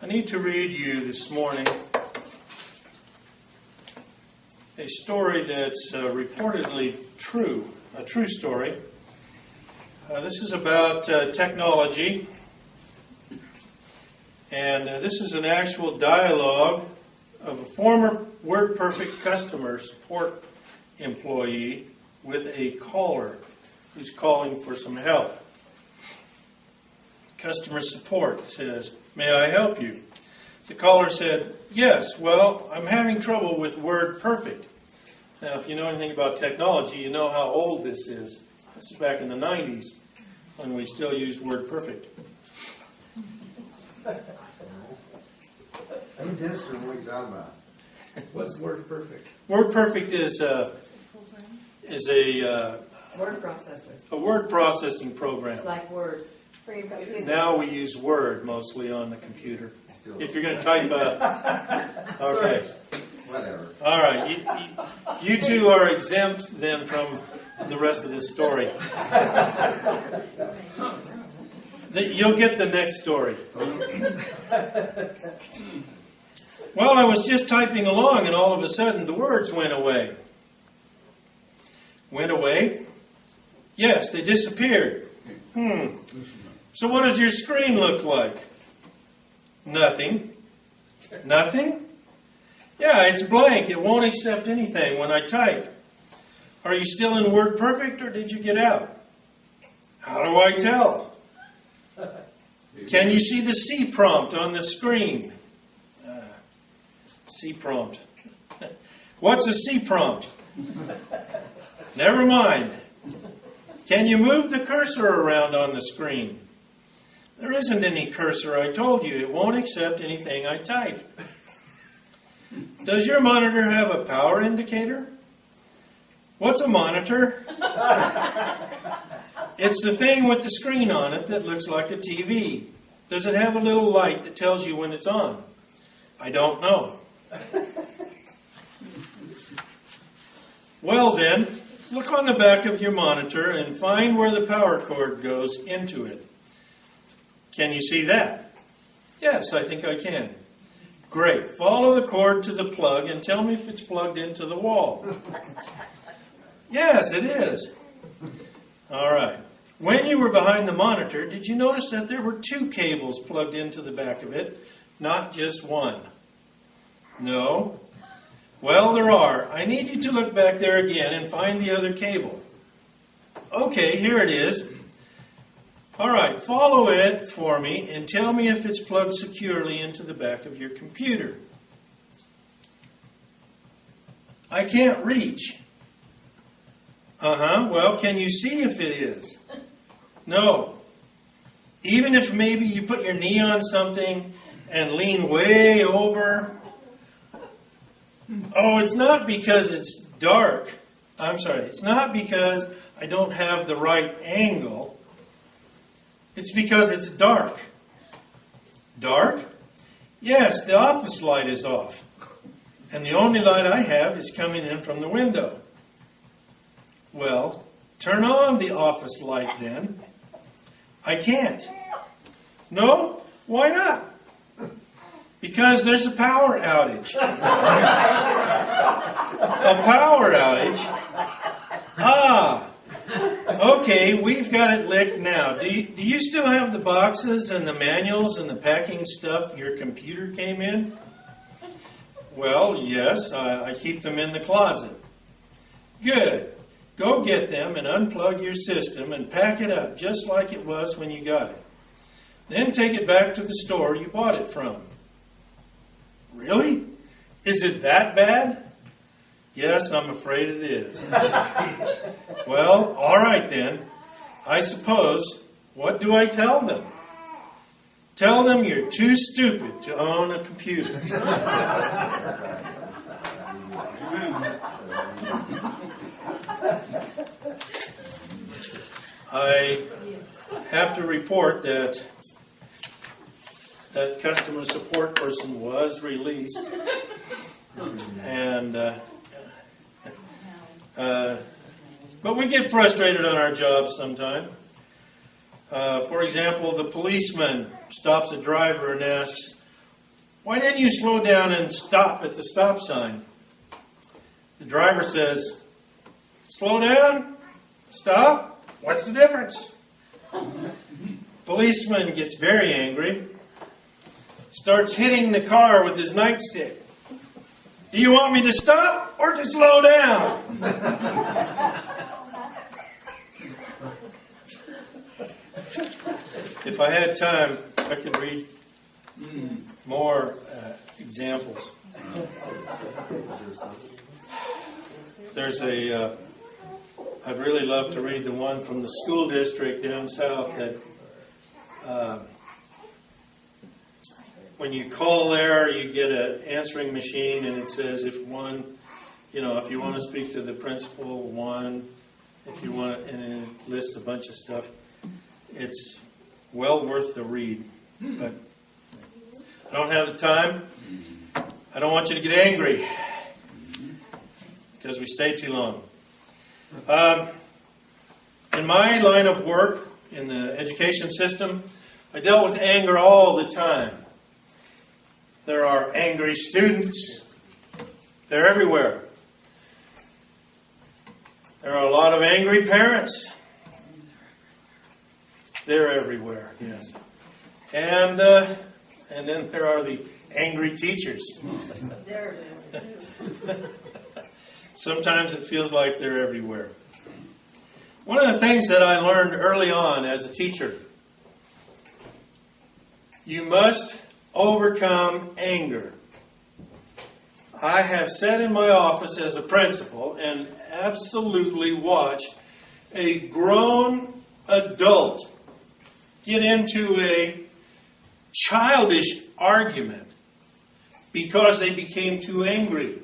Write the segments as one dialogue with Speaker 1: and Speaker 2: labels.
Speaker 1: I need to read you this morning a story that's reportedly true, a true story. This is about technology, and this is an actual dialogue of a former WordPerfect customer support employee with a caller who's calling for some help. Customer support says, "May I help you?" The caller said, "Yes, well, I'm having trouble with WordPerfect." Now, if you know anything about technology, you know how old this is. This is back in the 90s when we still used WordPerfect.
Speaker 2: I'm Dennis, what are you talking about?
Speaker 3: What's WordPerfect?
Speaker 1: WordPerfect is a
Speaker 4: Word processor.
Speaker 1: word processing program.
Speaker 4: It's like Word for your computer.
Speaker 1: Now we use Word mostly on the computer. If you're going to type okay.
Speaker 2: Whatever.
Speaker 1: All right. You two are exempt then from the rest of this story. You'll get the next story. Well, I was just typing along and all of a sudden the words went away. Went away? Yes, they disappeared. So what does your screen look like? Nothing. Nothing? Yeah, it's blank. It won't accept anything when I type. Are you still in WordPerfect or did you get out? How do I tell? Can you see the C prompt on the screen? C prompt. What's a C prompt? Never mind. Can you move the cursor around on the screen? There isn't any cursor, I told you. It won't accept anything I type. Does your monitor have a power indicator? What's a monitor? It's the thing with the screen on it that looks like a TV. Does it have a little light that tells you when it's on? I don't know. Well then, look on the back of your monitor and find where the power cord goes into it. Can you see that? Yes, I think I can. Great. Follow the cord to the plug and tell me if it's plugged into the wall. Yes, it is. All right. When you were behind the monitor, did you notice that there were two cables plugged into the back of it, not just one? No? Well, there are. I need you to look back there again and find the other cable. Okay, here it is. All right, follow it for me and tell me if it's plugged securely into the back of your computer. I can't reach. Well, can you see if it is? No. Even if maybe you put your knee on something and lean way over. Oh, it's not because it's dark. I'm sorry, it's not because I don't have the right angle. It's because it's dark. Dark? Yes, the office light is off. And the only light I have is coming in from the window. Well, turn on the office light then. I can't. No? Why not? Because there's a power outage. A power outage? Ah. Okay, we've got it licked now. Do you still have the boxes and the manuals and the packing stuff your computer came in? Well, yes, I keep them in the closet. Good. Go get them and unplug your system and pack it up just like it was when you got it. Then take it back to the store you bought it from. Really? Is it that bad? Yes, I'm afraid it is. Well, all right then. I suppose, what do I tell them? Tell them you're too stupid to own a computer. I have to report that customer support person was released. And but we get frustrated on our jobs sometimes. For example, the policeman stops a driver and asks, "Why didn't you slow down and stop at the stop sign?" The driver says, "Slow down? Stop? What's the difference?" Policeman gets very angry, starts hitting the car with his nightstick. "Do you want me to stop or to slow down?" If I had time, I could read more examples. There's I'd really love to read the one from the school district down south that when you call there, you get an answering machine, and it says if you want to speak to the principal, one, if you want, and it lists a bunch of stuff. It's well worth the read, but I don't have the time. I don't want you to get angry because we stay too long. In my line of work in the education system, I dealt with anger all the time. There are angry students. They're everywhere. There are a lot of angry parents. They're everywhere, yes. And then there are the angry teachers.
Speaker 4: There.
Speaker 1: Sometimes it feels like they're everywhere. One of the things that I learned early on as a teacher, you must overcome anger. I have sat in my office as a principal and absolutely watched a grown adult get into a childish argument because they became too angry.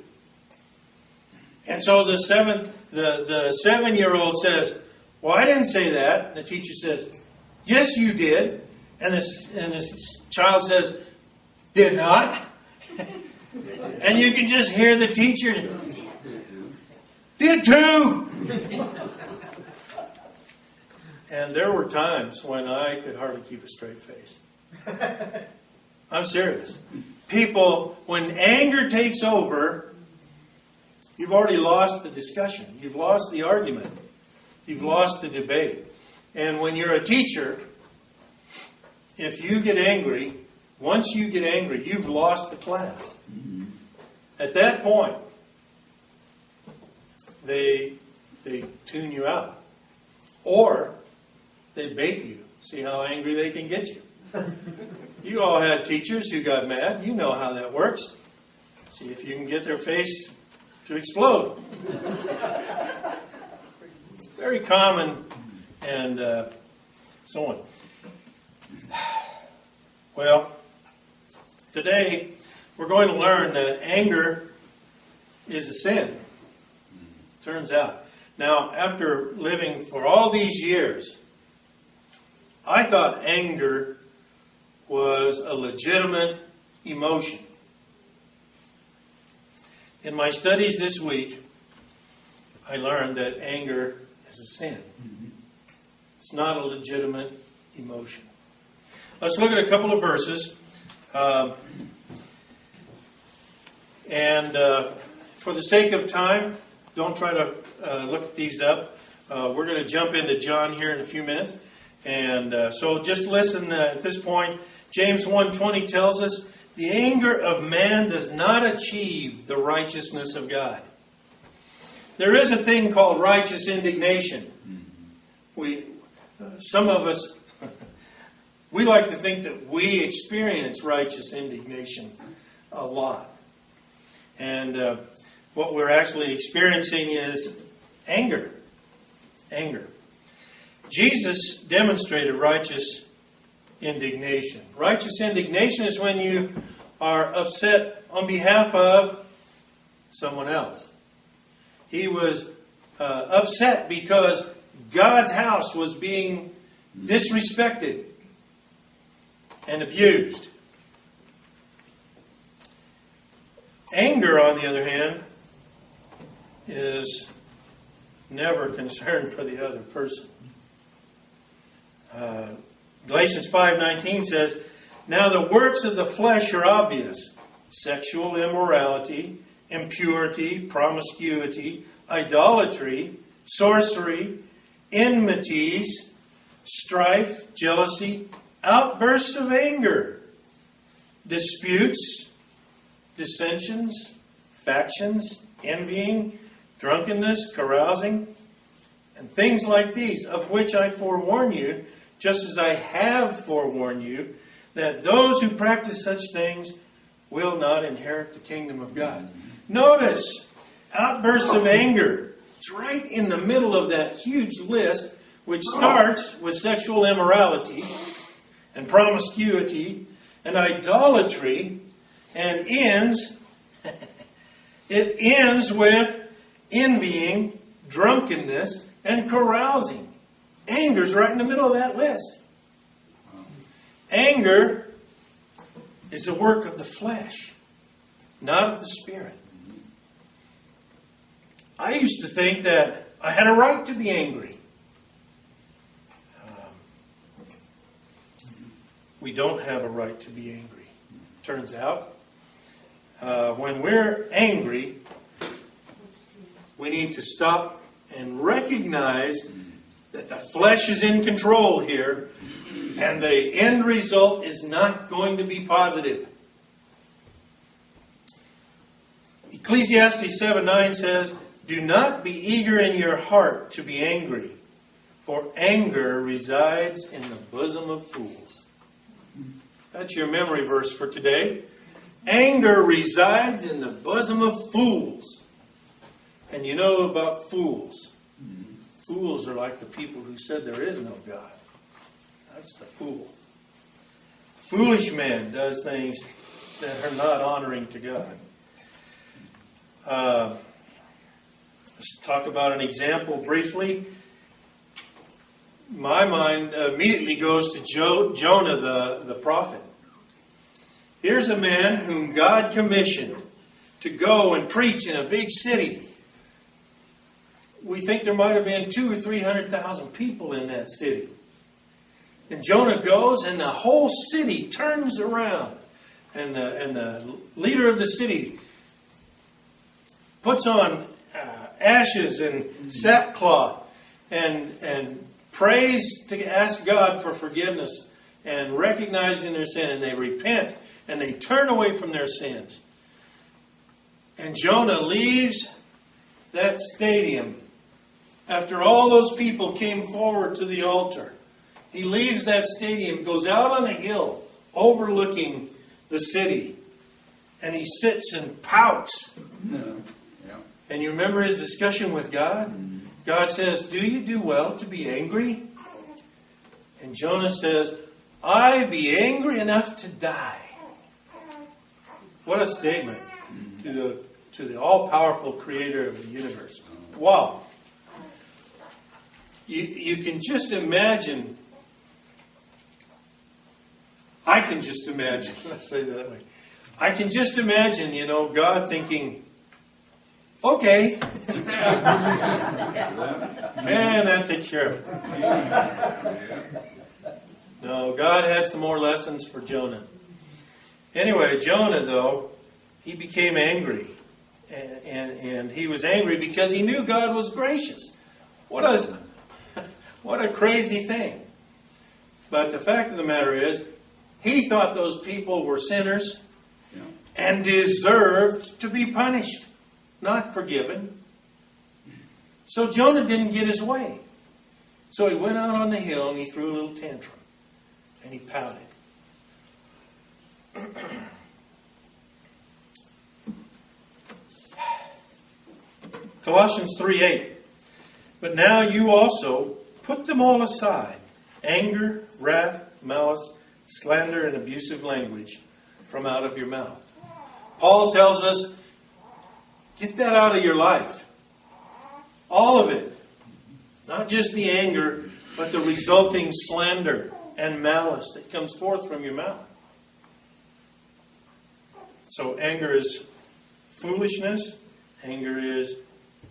Speaker 1: And so the 7-year-old says, "Well, I didn't say that." And the teacher says, "Yes, you did." And this child says, "Did not." And you can just hear the teacher, "Did too." And there were times when I could hardly keep a straight face. I'm serious. People, when anger takes over, you've already lost the discussion. You've lost the argument. You've lost the debate. And when you're a teacher, if you get angry, once you get angry, you've lost the class. At that point, they tune you out. Or they bait you. See how angry they can get you. You all had teachers who got mad. You know how that works. See if you can get their face to explode. Very common and so on. Well, today we're going to learn that anger is a sin. Turns out. Now, after living for all these years, I thought anger was a legitimate emotion. In my studies this week, I learned that anger is a sin. It's not a legitimate emotion. Let's look at a couple of verses. For the sake of time, don't try to look these up. We're going to jump into John here in a few minutes. And so just listen at this point. James 1:20 tells us, "The anger of man does not achieve the righteousness of God." There is a thing called righteous indignation. Some of us, we like to think that we experience righteous indignation a lot. And what we're actually experiencing is anger. Anger. Jesus demonstrated righteous indignation. Righteous indignation is when you are upset on behalf of someone else. He was upset because God's house was being disrespected and abused. Anger, on the other hand, is never concerned for the other person. Galatians 5:19 says, Now the works of the flesh are obvious: sexual immorality, impurity, promiscuity, idolatry, sorcery, enmities, strife, jealousy, outbursts of anger, disputes, dissensions, factions, envying, drunkenness, carousing, and things like these, of which I forewarn you, just as I have forewarned you, that those who practice such things will not inherit the kingdom of God. Notice, outbursts of anger. It's right in the middle of that huge list, which starts with sexual immorality and promiscuity and idolatry, and ends with envying, drunkenness, and carousing. Anger's right in the middle of that list. Anger is the work of the flesh, not of the Spirit. I used to think that I had a right to be angry. We don't have a right to be angry. Turns out, when we're angry, we need to stop and recognize that the flesh is in control here, and the end result is not going to be positive. Ecclesiastes 7:9 says, "Do not be eager in your heart to be angry, for anger resides in the bosom of fools." That's your memory verse for today. Anger resides in the bosom of fools. And you know about fools. Fools are like the people who said there is no God. That's the fool. Foolish man does things that are not honoring to God. Let's talk about an example briefly. My mind immediately goes to Jonah the prophet. Here's a man whom God commissioned to go and preach in a big city. We think there might have been 200,000 or 300,000 people in that city. And Jonah goes, and the whole city turns around. And the leader of the city puts on ashes and sackcloth and prays to ask God for forgiveness and recognizing their sin. And they repent and they turn away from their sins. And Jonah leaves that stadium after all those people came forward to the altar. He leaves that stadium, goes out on a hill overlooking the city, and he sits and pouts. And you remember his discussion with God? God says, "Do you do well to be angry?" And Jonah says, "I be angry enough to die." What a statement to the all-powerful creator of the universe. Wow. You can just imagine. I can just imagine. Let's say that way. I can just imagine, God thinking, "Okay." Man, that takes care of it. No, God had some more lessons for Jonah. Anyway, Jonah, though, he became angry. And he was angry because he knew God was gracious. What a crazy thing. But the fact of the matter is, he thought those people were sinners and deserved to be punished, not forgiven. So Jonah didn't get his way. So he went out on the hill and he threw a little tantrum. And he pouted. Colossians 3:8. "But now you also put them all aside: anger, wrath, malice, slander, and abusive language from out of your mouth." Paul tells us, get that out of your life. All of it. Not just the anger, but the resulting slander and malice that comes forth from your mouth. So anger is foolishness. Anger is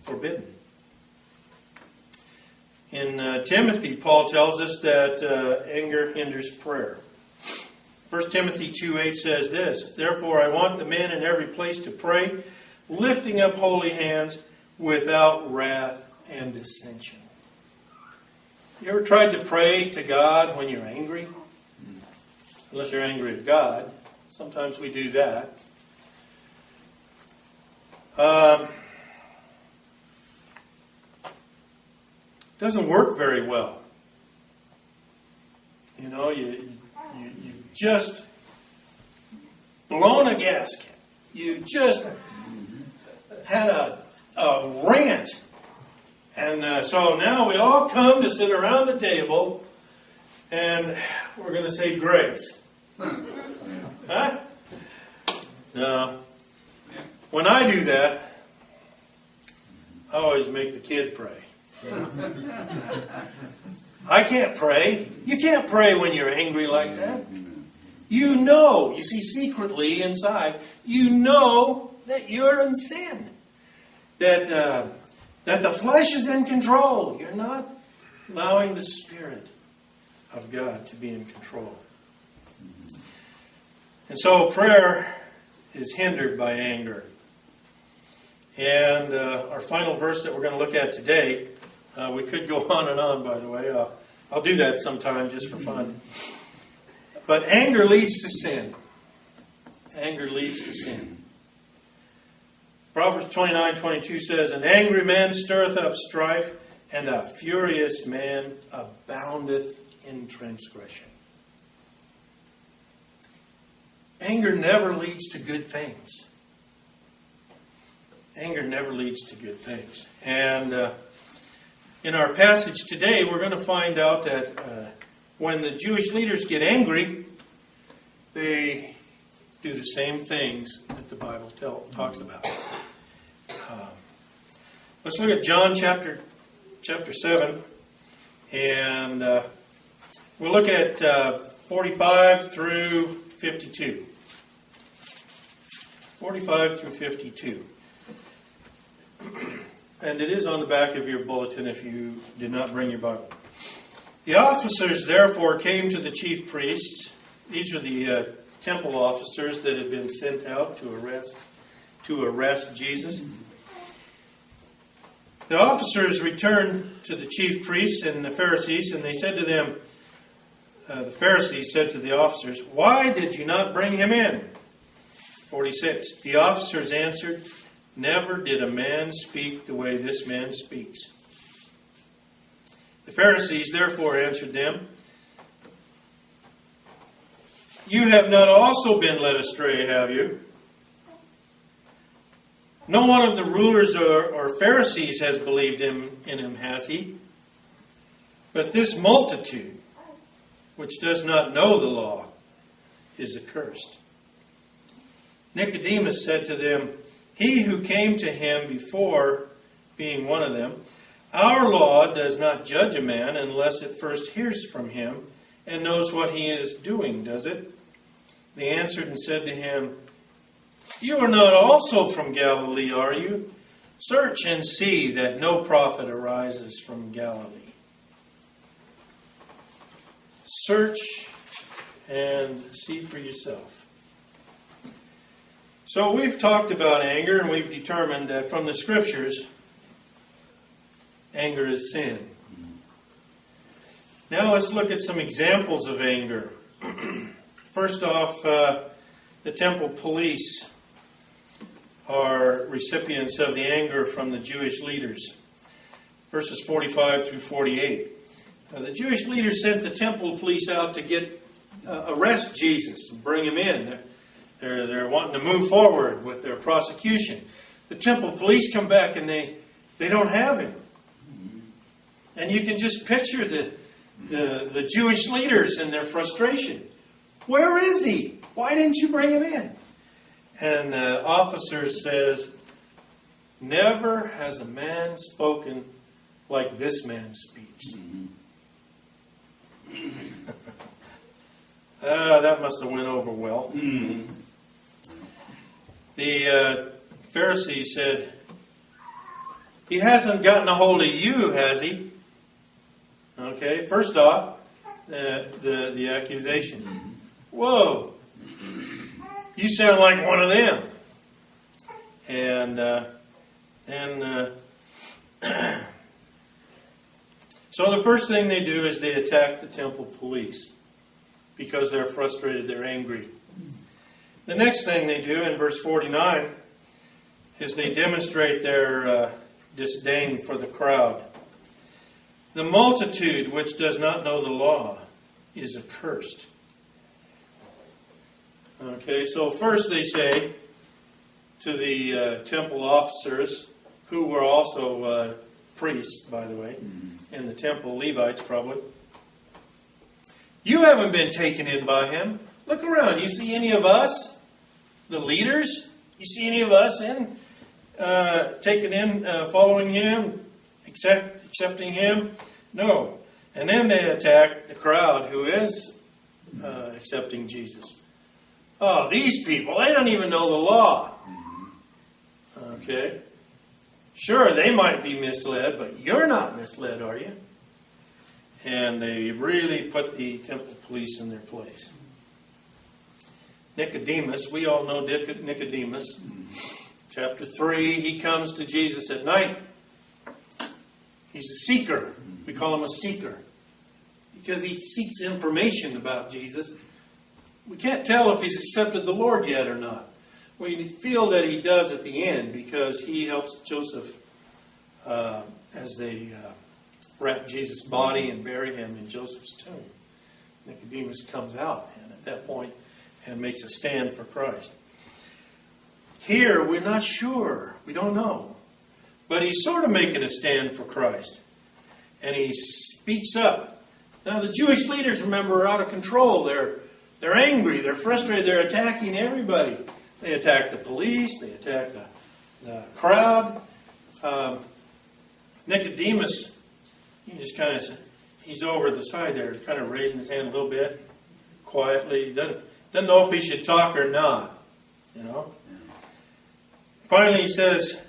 Speaker 1: forbidden. In Timothy, Paul tells us that anger hinders prayer. 1 Timothy 2:8 says this, "Therefore I want the men in every place to pray, lifting up holy hands without wrath and dissension." You ever tried to pray to God when you're angry? Unless you're angry at God. Sometimes we do that. Doesn't work very well. You know, you've just blown a gasket. You just had a rant. And so now we all come to sit around the table and we're going to say grace. Huh? No. When I do that, I always make the kid pray. I can't pray. You can't pray when you're angry like that. You know, you see, secretly inside, you know that you're in sin. That the flesh is in control. You're not allowing the Spirit of God to be in control. And so prayer is hindered by anger. And our final verse that we're going to look at today, we could go on and on, by the way. I'll do that sometime just for fun. But anger leads to sin. Anger leads to sin. Proverbs 29:22 says, "An angry man stirreth up strife, and a furious man aboundeth in transgression." Anger never leads to good things. Anger never leads to good things. And in our passage today, we're going to find out that when the Jewish leaders get angry, they do the same things that the Bible talks about. Let's look at John chapter 7, and we'll look at 45 through 52. 45 through 52. And it is on the back of your bulletin if you did not bring your Bible. "The officers therefore came to the chief priests." These are the temple officers that had been sent out to arrest Jesus. "The officers returned to the chief priests and the Pharisees, and they said to them," the Pharisees said to the officers, "Why did you not bring him in?" 46. "The officers answered, Never did a man speak the way this man speaks." The Pharisees therefore answered them, "You have not also been led astray, have you? No one of the rulers or Pharisees has believed in him, has he? But this multitude, which does not know the law, is accursed." Nicodemus said to them, "He who came to him before, being one of them, our law does not judge a man unless it first hears from him and knows what he is doing, does it?" They answered and said to him, "You are not also from Galilee, are you? Search and see that no prophet arises from Galilee." Search and see for yourself. So we've talked about anger, and we've determined that from the Scriptures, anger is sin. Now let's look at some examples of anger. First off, the temple police are recipients of the anger from the Jewish leaders. Verses 45 through 48. The Jewish leaders sent the temple police out to arrest Jesus and bring him in. They're wanting to move forward with their prosecution. The temple police come back and they don't have him. And you can just picture the Jewish leaders and their frustration. Where is he? Why didn't you bring him in? And the officer says, "Never has a man spoken like this man speaks." That must have went over well. The Pharisee said, "He hasn't gotten a hold of you, has he?" Okay, first off, the accusation. whoa, you sound like one of them. And so the first thing they do is they attack the temple police because they're frustrated, they're angry. The next thing they do in verse 49 is they demonstrate their disdain for the crowd. The multitude which does not know the law is accursed. Okay, so first they say to the temple officers, who were also priests, by the way, in the temple, Levites probably, you haven't been taken in by him. Look around. You see any of us, the leaders? You see any of us taken in, following him, accepting him? No. And then they attack the crowd who is accepting Jesus. Oh, these people, they don't even know the law. Okay. Sure, they might be misled, but you're not misled, are you? And they really put the temple police in their place. Nicodemus, we all know Nicodemus. Chapter 3, he comes to Jesus at night. He's a seeker. We call him a seeker because he seeks information about Jesus. We can't tell if he's accepted the Lord yet or not. We feel that he does at the end because he helps Joseph as they wrap Jesus' body and bury him in Joseph's tomb. Nicodemus comes out and at that point and makes a stand for Christ. Here, we're not sure. We don't know. But he's sort of making a stand for Christ. And he speaks up. Now, the Jewish leaders, remember, are out of control. They're angry. They're frustrated. They're attacking everybody. They attack the police. They attack the crowd. Nicodemus, he's over the side there, kind of raising his hand a little bit, quietly. He doesn't know if he should talk or not, you know. Finally, he says,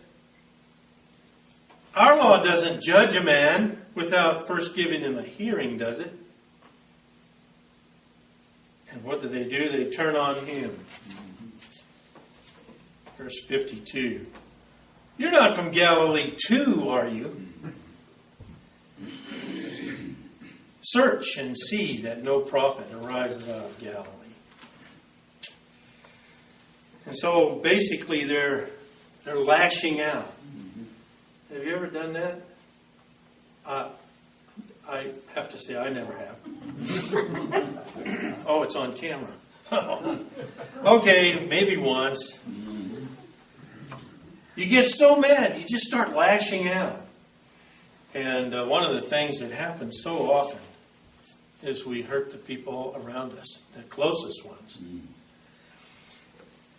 Speaker 1: our law doesn't judge a man without first giving him a hearing, does it? And what do? They turn on him. Verse 52. You're not from Galilee too, are you? Search and see that no prophet arises out of Galilee. And so basically they're lashing out. Have you ever done that? I have to say I never have. Oh, it's on camera. Okay, maybe once. You get so mad, you just start lashing out. And one of the things that happens so often is we hurt the people around us, the closest ones.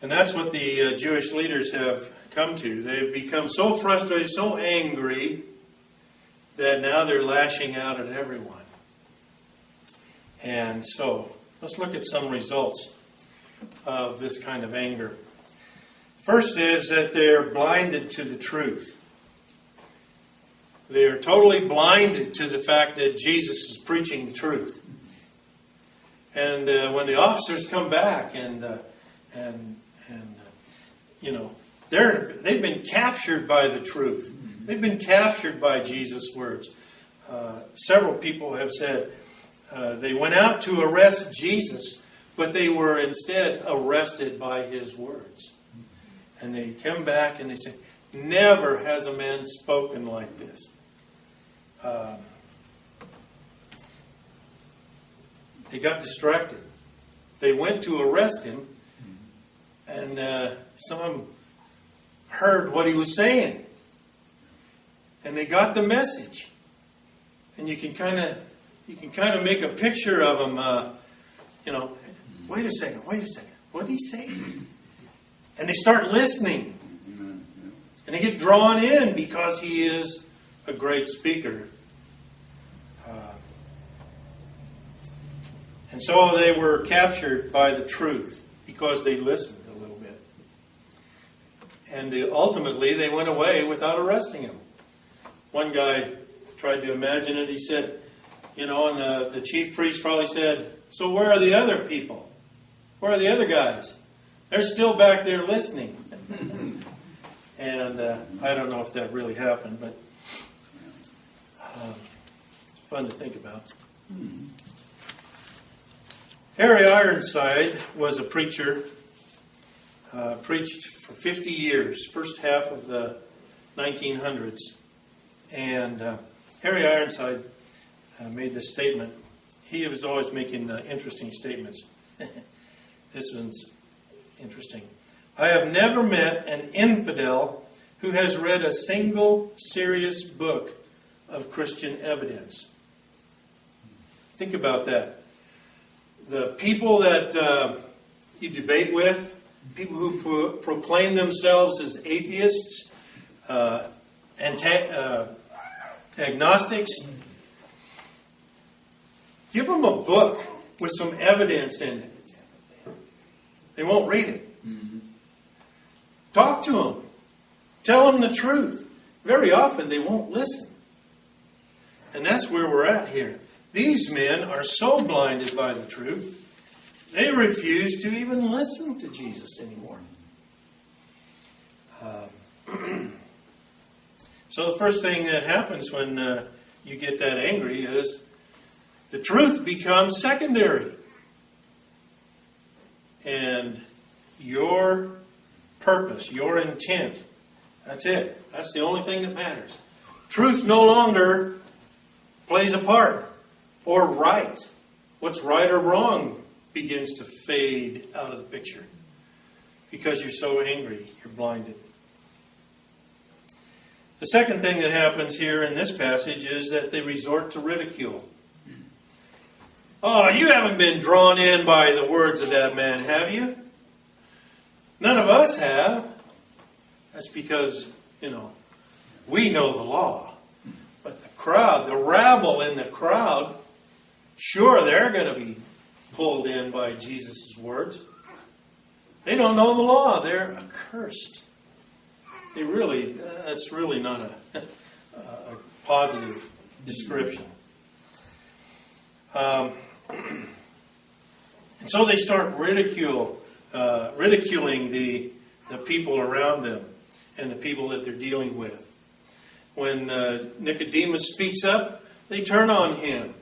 Speaker 1: And that's what the Jewish leaders have come to. They've become so frustrated, so angry, that now they're lashing out at everyone. And so, let's look at some results of this kind of anger. First is that they're blinded to the truth. They're totally blinded to the fact that Jesus is preaching the truth. And when the officers come back and you know, they've been captured by the truth. They've been captured by Jesus' words. Several people have said they went out to arrest Jesus, but they were instead arrested by his words. And they come back and they say, never has a man spoken like this. They got distracted. They went to arrest him, and some of them heard what he was saying. And they got the message. And you can kind of make a picture of them, wait a second, what did he say? And they start listening. And they get drawn in because he is a great speaker. And so they were captured by the truth because they listened a little bit. And ultimately they went away without arresting him. One guy tried to imagine it. He said, and the chief priest probably said, so where are the other people? Where are the other guys? They're still back there listening. And I don't know if that really happened, but it's fun to think about. Harry Ironside was a preacher, preached for 50 years, first half of the 1900s. And Harry Ironside made this statement. He was always making interesting statements. This one's interesting. I have never met an infidel who has read a single serious book of Christian evidence. Think about that. The people that you debate with, people who proclaim themselves as atheists, agnostics, give them a book with some evidence in it. They won't read it. Talk to them. Tell them the truth. Very often they won't listen. And that's where we're at here. These men are so blinded by the truth, they refuse to even listen to Jesus anymore. So the first thing that happens when you get that angry is the truth becomes secondary. And your purpose, your intent, that's it. That's the only thing that matters. Truth no longer plays a part. Or right. What's right or wrong begins to fade out of the picture. Because you're so angry, you're blinded. The second thing that happens here in this passage is that they resort to ridicule. Oh, you haven't been drawn in by the words of that man, have you? None of us have. That's because, we know the law. But the crowd, the rabble in the crowd, sure, they're going to be pulled in by Jesus' words. They don't know the law. They're accursed. That's really not a positive description. And so they start ridiculing the people around them and the people that they're dealing with. When Nicodemus speaks up, they turn on him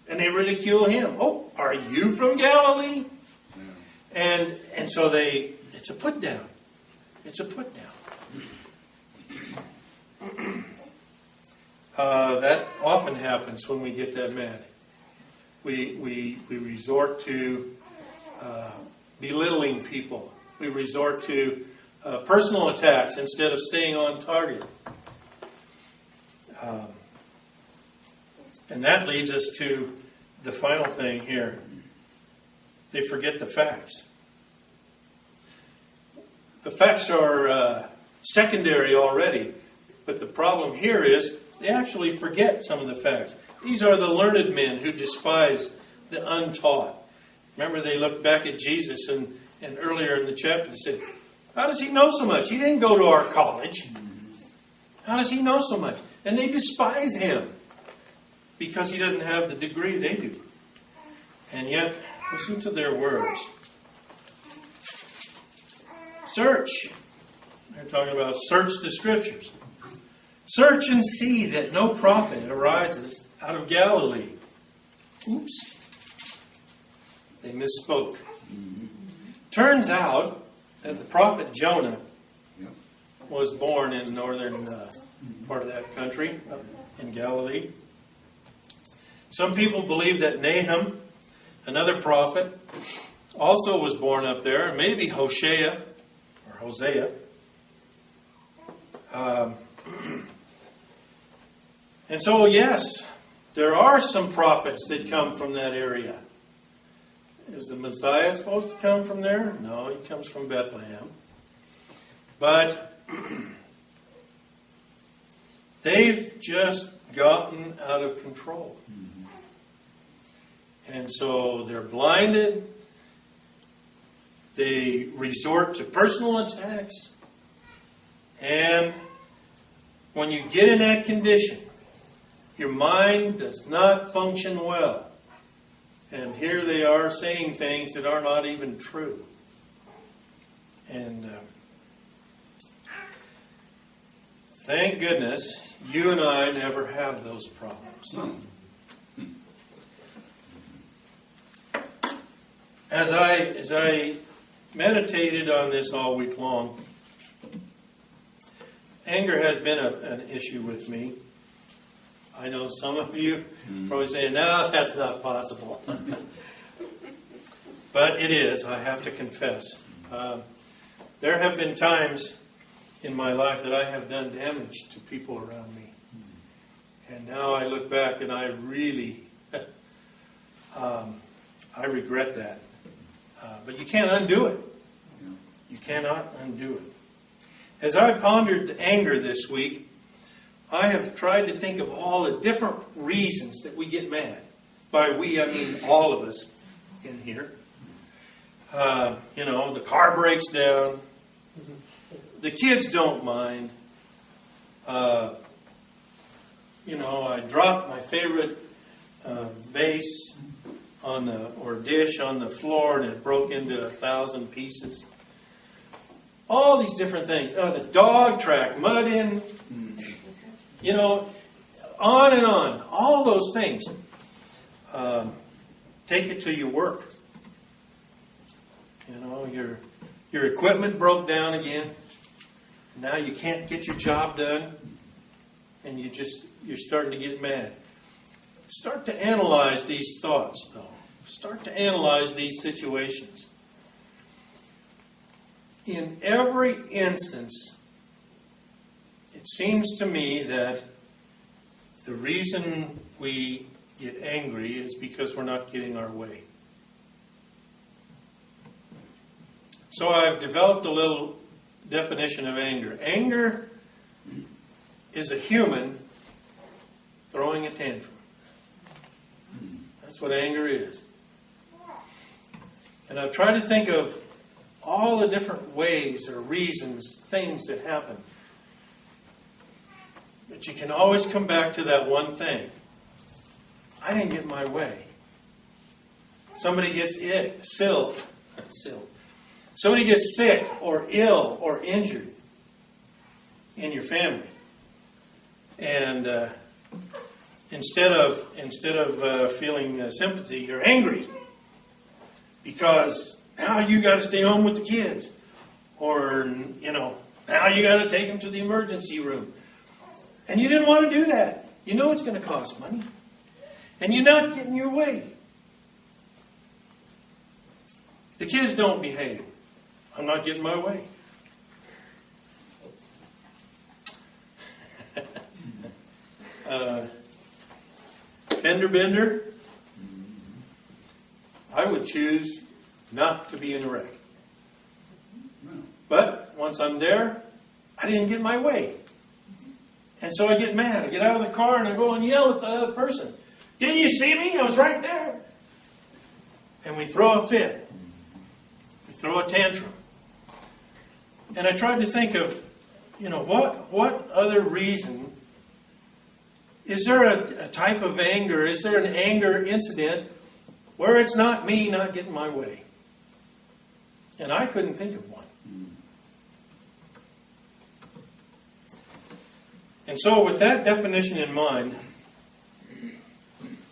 Speaker 1: and they ridicule him. Oh, are you from Galilee? Yeah. And so it's a put down. It's a put down. That often happens when we get that mad. We resort to belittling people. We resort to personal attacks instead of staying on target. And that leads us to the final thing here. They forget the facts. The facts are secondary already. But the problem here is they actually forget some of the facts. These are the learned men who despise the untaught. Remember, they looked back at Jesus and earlier in the chapter they said, how does he know so much? He didn't go to our college. How does he know so much? And they despise him because he doesn't have the degree they do. And yet, listen to their words. Search. They're talking about search the Scriptures. Search and see that no prophet arises out of Galilee. Oops. They misspoke. Turns out that the prophet Jonah was born in the northern part of that country, up in Galilee. Some people believe that Nahum, another prophet, also was born up there, and maybe Hosea. And so, yes, there are some prophets that come from that area. Is the Messiah supposed to come from there? No, he comes from Bethlehem. But they've just gotten out of control. And so they're blinded. They resort to personal attacks. And when you get in that condition, your mind does not function well. And here they are saying things that are not even true. And thank goodness you and I never have those problems. As I meditated on this all week long, anger has been an issue with me. I know some of you probably saying, no, that's not possible. But it is, I have to confess. There have been times in my life that I have done damage to people around me. And now I look back and I really, I regret that. But you can't undo it. You cannot undo it. As I pondered anger this week, I have tried to think of all the different reasons that we get mad. By we, I mean all of us in here. The car breaks down. The kids don't mind. I dropped my favorite vase or dish on the floor and it broke into 1,000 pieces. All these different things. The dog track, mud in, on and on. All those things. Take it to your work. Your equipment broke down again. Now you can't get your job done. And you're starting to get mad. Start to analyze these thoughts, though. Start to analyze these situations. In every instance, it seems to me that the reason we get angry is because we're not getting our way. So I've developed a little definition of anger. Anger is a human throwing a tantrum. That's what anger is. And I've tried to think of all the different ways or reasons, things that happen. But you can always come back to that one thing. I didn't get my way. Somebody gets Somebody gets sick or ill or injured in your family. And instead of feeling sympathy, you're angry. Because now you got to stay home with the kids. Or, now you got to take them to the emergency room. And you didn't want to do that. You know it's going to cost money. And you're not getting your way. The kids don't behave. I'm not getting my way. Fender bender. I would choose not to be in a wreck. But once I'm there, I didn't get my way. And so I get mad. I get out of the car and I go and yell at the other person. Didn't you see me? I was right there. And we throw a fit. We throw a tantrum. And I tried to think of, what other reason. Is there a type of anger? Is there an anger incident where it's not me not getting my way? And I couldn't think of one. And so with that definition in mind,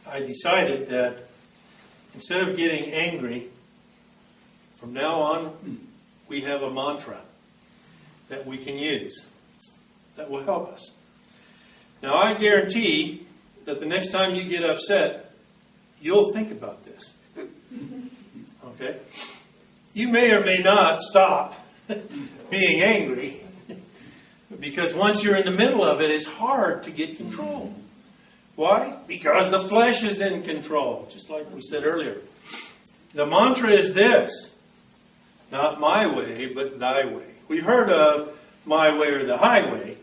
Speaker 1: I decided that instead of getting angry, from now on, we have a mantra that we can use that will help us. Now, I guarantee that the next time you get upset, you'll think about this. Okay? You may or may not stop being angry, because once you're in the middle of it, it's hard to get control. Why? Because the flesh is in control, just like we said earlier. The mantra is this: not my way, but thy way. We've heard of my way or the highway,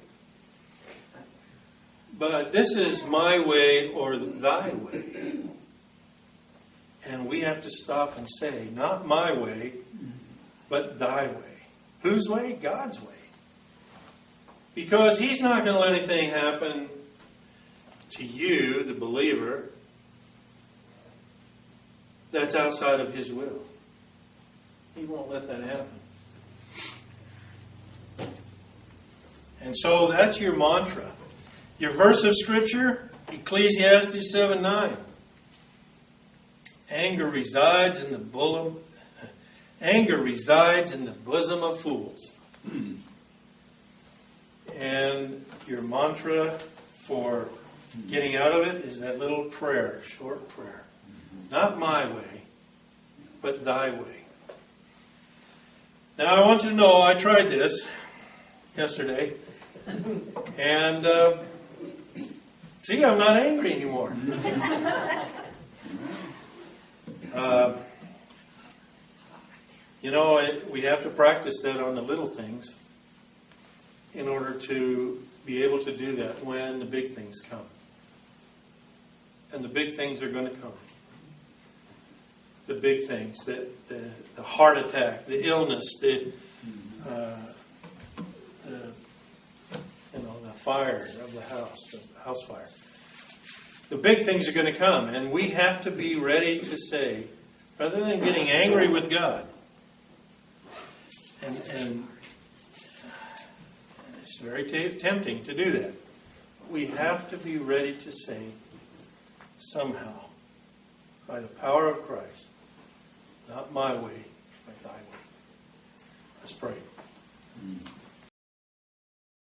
Speaker 1: but this is my way or thy way. And we have to stop and say, not my way, but thy way. Whose way? God's way. Because He's not going to let anything happen to you, the believer, that's outside of His will. He won't let that happen. And so that's your mantra. Your verse of Scripture, Ecclesiastes 7:9. Anger resides in the bosom of fools. And your mantra for getting out of it is that little prayer, short prayer. Not my way, but thy way. Now I want you to know I tried this yesterday. And see, I'm not angry anymore. We have to practice that on the little things in order to be able to do that when the big things come. And the big things are going to come. The big things, the heart attack, the illness, the fire of the house fire. The big things are going to come, and we have to be ready to say, rather than getting angry with God, and it's very tempting to do that. We have to be ready to say, somehow, by the power of Christ, not my way, but thy way. Let's pray.